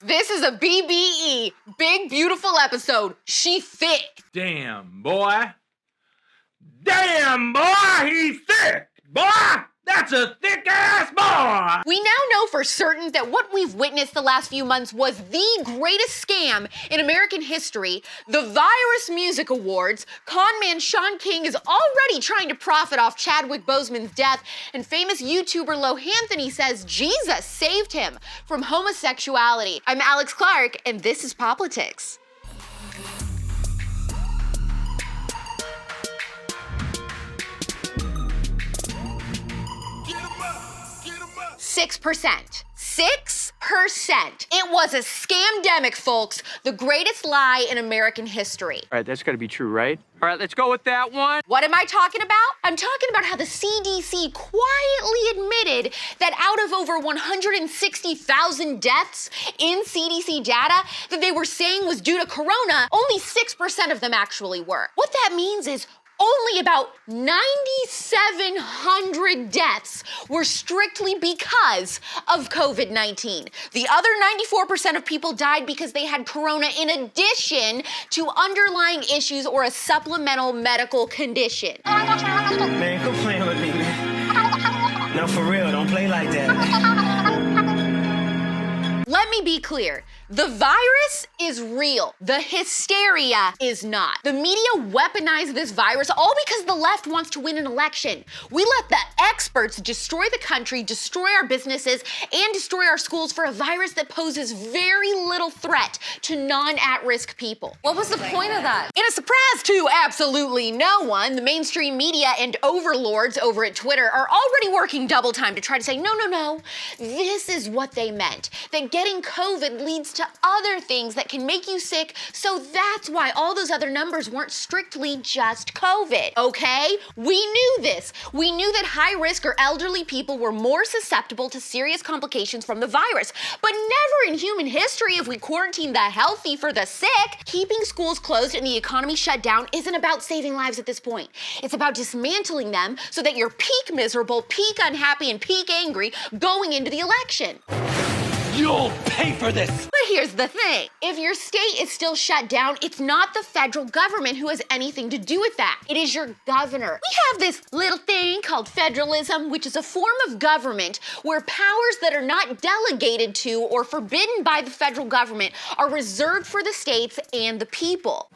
This is a BBE, big beautiful episode. She thick. Damn, boy. Damn, boy, he's thick. Boy, that's a thick-ass boy. We now know for certain that what we've witnessed the last few months was the greatest scam in American history. The Virus Music Awards. Conman Shaun King is already trying to profit off Chadwick Boseman's death, and famous YouTuber Lohanthony says Jesus saved him from homosexuality. I'm AlexClark, and this is POPlitics. 6%. 6%. It was a scamdemic, folks. The greatest lie in American history. All right, that's gotta be true, right? All right, let's go with that one. What am I talking about? I'm talking about how the CDC quietly admitted that out of over 160,000 deaths in CDC data that they were saying was due to corona, only 6% of them actually were. What that means is only about 9,700 deaths were strictly because of COVID-19. The other 94% of people died because they had corona in addition to underlying issues or a supplemental medical condition. Man, quit playing with me, man. No, for real, don't play like that. Let me be clear. The virus is real. The hysteria is not. The media weaponized this virus all because the left wants to win an election. We let the experts destroy the country, destroy our businesses, and destroy our schools for a virus that poses very little threat to non-at-risk people. What was the point of that? In a surprise to absolutely no one, the mainstream media and overlords over at Twitter are already working double time to try to say, no, this is what they meant. That getting COVID leads to other things that can make you sick, so that's why all those other numbers weren't strictly just COVID, okay? We knew this. We knew that high-risk or elderly people were more susceptible to serious complications from the virus, but never in human history have we quarantined the healthy for the sick. Keeping schools closed and the economy shut down isn't about saving lives at this point. It's about dismantling them so that you're peak miserable, peak unhappy, and peak angry going into the election. You'll pay for this. But here's the thing. If your state is still shut down, it's not the federal government who has anything to do with that. It is your governor. We have this little thing called federalism, which is a form of government where powers that are not delegated to or forbidden by the federal government are reserved for the states and the people.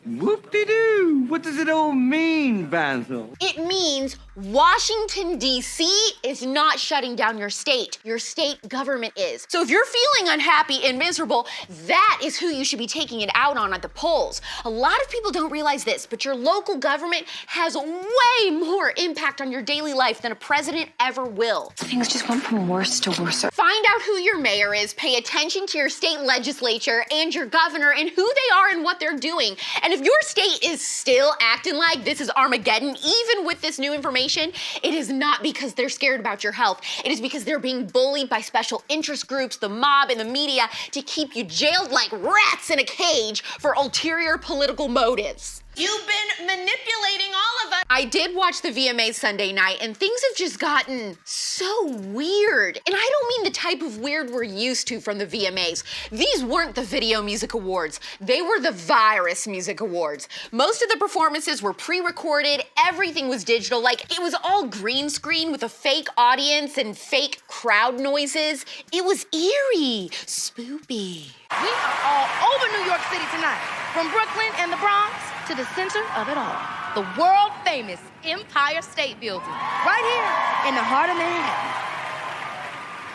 Whoop-de-doo. What does it all mean, Basil? It means Washington, D.C. is not shutting down your state. Your state government is. So if you're feeling unhappy and miserable, that is who you should be taking it out on at the polls. A lot of people don't realize this, but your local government has way more impact on your daily life than a president ever will. Things just went from worse to worse. Find out who your mayor is, pay attention to your state legislature and your governor and who they are and what they're doing. And if your state is still acting like this is Armageddon, even with this new information, it is not because they're scared about your health. It is because they're being bullied by special interest groups, the mob, and the media to keep you jailed like rats in a cage for ulterior political motives. You've been manipulating all of us. I did watch the VMAs Sunday night, and things have just gotten so weird. And I don't mean the type of weird we're used to from the VMAs. These weren't the Video Music Awards. They were the Virus Music Awards. Most of the performances were pre-recorded. Everything was digital. Like, it was all green screen with a fake audience and fake crowd noises. It was eerie, spoopy. We are all over New York City tonight, from Brooklyn and the Bronx to the center of it all, the world-famous Empire State Building, right here in the heart of Manhattan.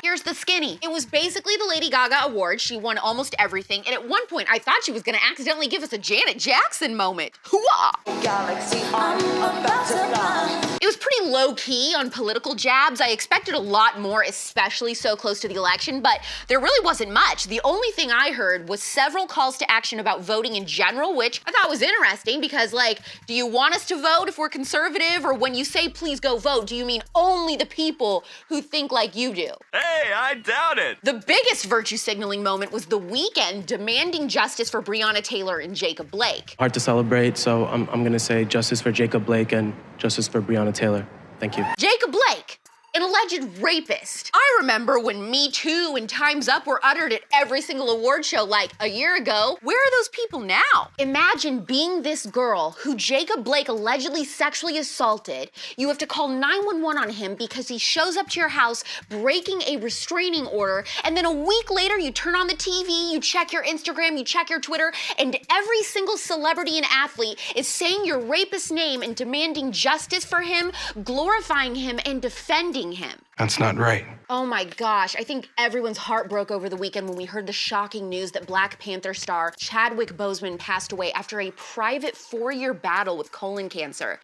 Here's the skinny. It was basically the Lady Gaga award. She won almost everything, and at one point, I thought she was gonna accidentally give us a Janet Jackson moment. Hooah! Galaxy, I'm about to fly. It was pretty low-key on political jabs. I expected a lot more, especially so close to the election, but there really wasn't much. The only thing I heard was several calls to action about voting in general, which I thought was interesting because, like, do you want us to vote if we're conservative? Or when you say please go vote, do you mean only the people who think like you do? Hey, I doubt it. The biggest virtue signaling moment was The Weeknd demanding justice for Breonna Taylor and Jacob Blake. Hard to celebrate, so I'm gonna say justice for Jacob Blake and justice for Breonna Taylor. Thank you. Jacob Blake, an alleged rapist. I remember when Me Too and Time's Up were uttered at every single award show like a year ago. Where are those people now? Imagine being this girl who Jacob Blake allegedly sexually assaulted. You have to call 911 on him because he shows up to your house breaking a restraining order, and then a week later you turn on the TV, you check your Instagram, you check your Twitter, and every single celebrity and athlete is saying your rapist's name and demanding justice for him, glorifying him, and defending him. That's not right. Oh my gosh, I think everyone's heart broke over the weekend when we heard the shocking news that Black Panther star Chadwick Boseman passed away after a private 4-year battle with colon cancer.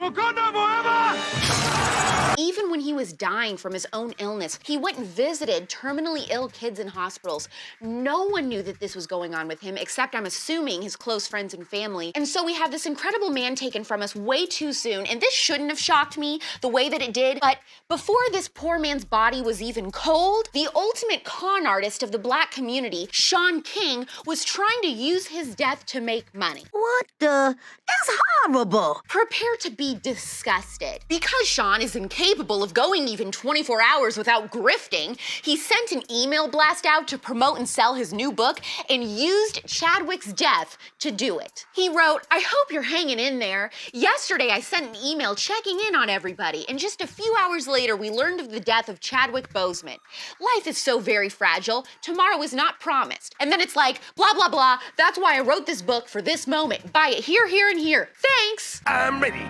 Even when he was dying from his own illness, he went and visited terminally ill kids in hospitals. No one knew that this was going on with him, except I'm assuming his close friends and family. And so we have this incredible man taken from us way too soon, and this shouldn't have shocked me the way that it did, but before this poor man's body was even cold, the ultimate con artist of the Black community, Shaun King, was trying to use his death to make money. What the? That's horrible. Prepare to be disgusted. Because Shaun is incapable of going even 24 hours without grifting, he sent an email blast out to promote and sell his new book and used Chadwick's death to do it. He wrote, "I hope you're hanging in there. Yesterday I sent an email checking in on everybody, and just a few hours later we learned of the death of Chadwick Boseman. Life is so very fragile. Tomorrow is not promised." And then it's like, blah, blah, blah. That's why I wrote this book for this moment. Buy it here, here, and here. Thanks. I'm ready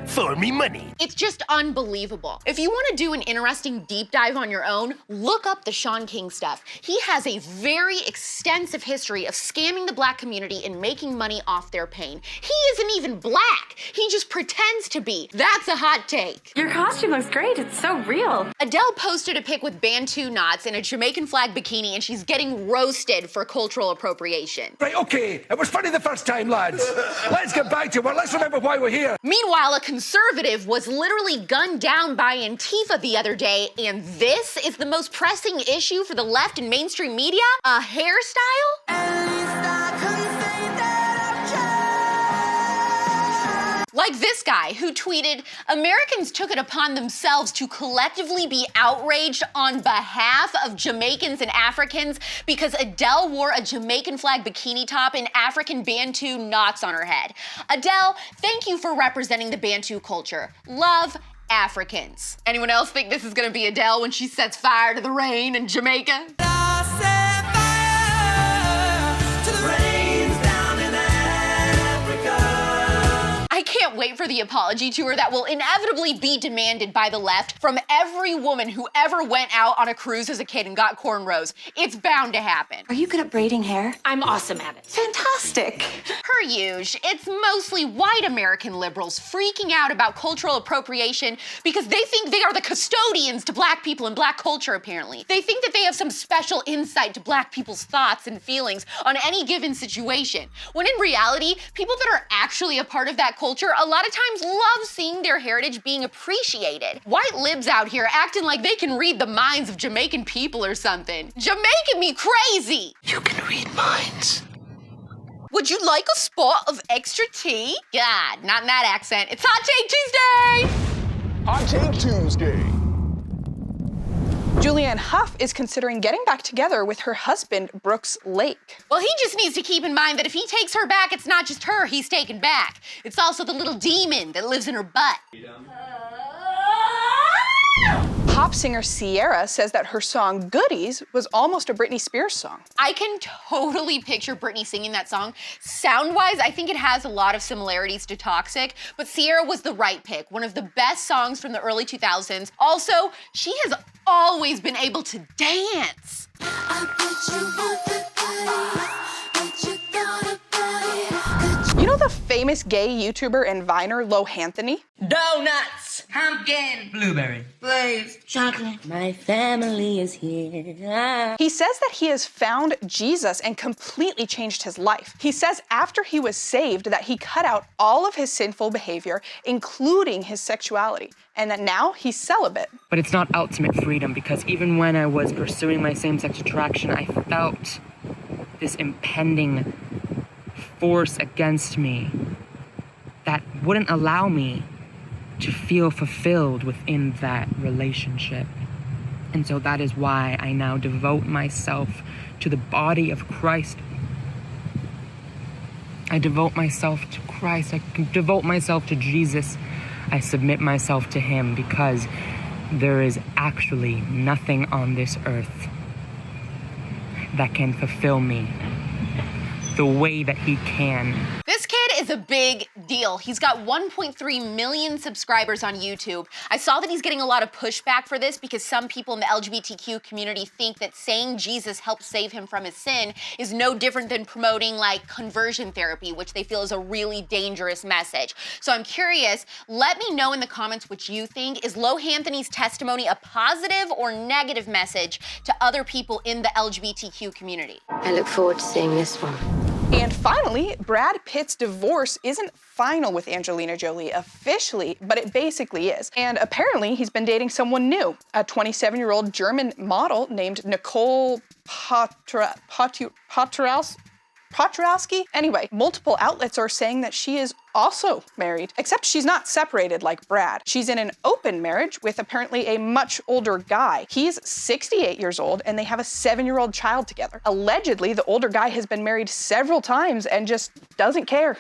for me money. It's just unbelievable. If you want to do an interesting deep dive on your own, look up the Shaun King stuff. He has a very extensive history of scamming the Black community and making money off their pain. He isn't even Black. He just pretends to be. That's a hot take. Your costume looks great. It's so real. Adele posted a pic with Bantu knots in a Jamaican flag bikini, and she's getting roasted for cultural appropriation. Right, okay, it was funny the first time, lads. Let's get back to it. Let's remember why we're here. Meanwhile, a conservative was literally gunned down by Antifa the other day, and this is the most pressing issue for the left and mainstream media? A hairstyle? Like this guy who tweeted, "Americans took it upon themselves to collectively be outraged on behalf of Jamaicans and Africans because Adele wore a Jamaican flag bikini top and African Bantu knots on her head. Adele, thank you for representing the Bantu culture. Love, Africans." Anyone else think this is gonna be Adele when she sets fire to the rain in Jamaica? I can't wait for the apology tour that will inevitably be demanded by the left from every woman who ever went out on a cruise as a kid and got cornrows. It's bound to happen. Are you good at braiding hair? I'm awesome at it. Fantastic. Per usual, it's mostly white American liberals freaking out about cultural appropriation because they think they are the custodians to Black people and Black culture, apparently. They think that they have some special insight to Black people's thoughts and feelings on any given situation, when in reality, people that are actually a part of that culture a lot of times love seeing their heritage being appreciated. White libs out here acting like they can read the minds of Jamaican people or something. Jamaican me crazy! You can read minds. Would you like a spot of extra tea? God, not in that accent. It's Hot Take Tuesday! Hot Take Tuesday. Julianne Hough is considering getting back together with her husband, Brooks Lake. Well, he just needs to keep in mind that if he takes her back, it's not just her he's taking back. It's also the little demon that lives in her butt. Pop singer Ciara says that her song Goodies was almost a Britney Spears song. I can totally picture Britney singing that song. Sound-wise, I think it has a lot of similarities to Toxic, but Ciara was the right pick. One of the best songs from the early 2000s. Also, she has always been able to dance. You know the famous gay YouTuber and Viner Lohanthony? Donuts, pumpkin, Blueberry. glaze, chocolate. My family is here. He says that he has found Jesus and completely changed his life. He says after he was saved that he cut out all of his sinful behavior, including his sexuality, and that now he's celibate. But it's not ultimate freedom, because even when I was pursuing my same-sex attraction, I felt this impending force against me that wouldn't allow me to feel fulfilled within that relationship. And so that is why I now devote myself to the body of Christ. I devote myself to Christ. I devote myself to Jesus. I submit myself to him because there is actually nothing on this earth that can fulfill me the way that he can. This kid is a big deal. He's got 1.3 million subscribers on YouTube. I saw that he's getting a lot of pushback for this because some people in the LGBTQ community think that saying Jesus helped save him from his sin is no different than promoting like conversion therapy, which they feel is a really dangerous message. So I'm curious, let me know in the comments what you think. Is Lohanthony's testimony a positive or negative message to other people in the LGBTQ community? I look forward to seeing this one. And finally, Brad Pitt's divorce isn't final with Angelina Jolie officially, but it basically is. And apparently he's been dating someone new, a 27-year-old German model named Nicole Potrowski. Anyway, multiple outlets are saying that she is also married, except she's not separated like Brad. She's in an open marriage with apparently a much older guy. He's 68 years old and they have a 7-year-old child together. Allegedly, the older guy has been married several times and just doesn't care.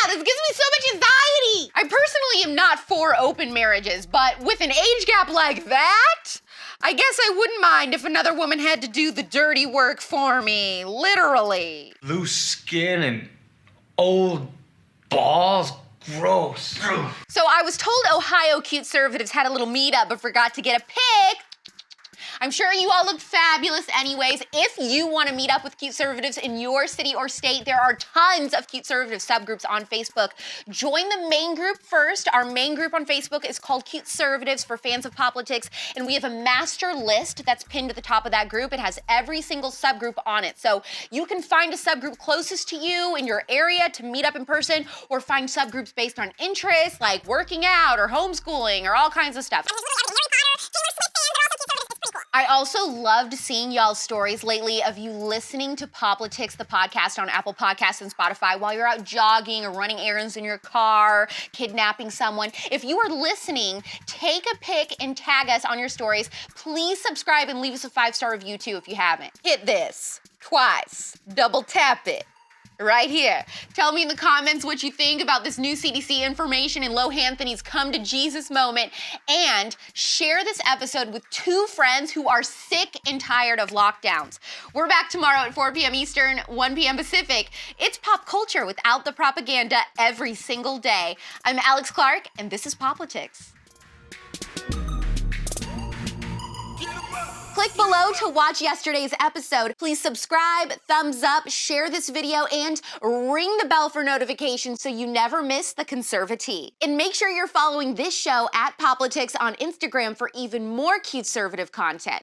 This gives me so much anxiety. I personally am not for open marriages, but with an age gap like that, I guess I wouldn't mind if another woman had to do the dirty work for me, literally. Loose skin and old balls, gross. So I was told Ohio CUTEservatives had a little meetup but forgot to get a pic. I'm sure you all looked fabulous anyways. If you want to meet up with CUTEservatives in your city or state, there are tons of CUTEservative subgroups on Facebook. Join the main group first. Our main group on Facebook is called CUTEservatives for fans of POPlitics, and we have a master list that's pinned to the top of that group. It has every single subgroup on it. So you can find a subgroup closest to you in your area to meet up in person, or find subgroups based on interests like working out or homeschooling or all kinds of stuff. I also loved seeing y'all's stories lately of you listening to POPlitics, the podcast on Apple Podcasts and Spotify while you're out jogging or running errands in your car, kidnapping someone. If you are listening, take a pic and tag us on your stories. Please subscribe and leave us a 5-star review too if you haven't. Hit this twice, double tap it. Right here. Tell me in the comments what you think about this new CDC information and Lohanthony's come to Jesus moment, and share this episode with 2 friends who are sick and tired of lockdowns. We're back tomorrow at 4 p.m. Eastern, 1 p.m. Pacific. It's pop culture without the propaganda every single day. I'm AlexClark, and this is POPlitics. Click below to watch yesterday's episode. Please subscribe, thumbs up, share this video, and ring the bell for notifications so you never miss the conservative. And make sure you're following this show at POPlitics on Instagram for even more CUTEservative content.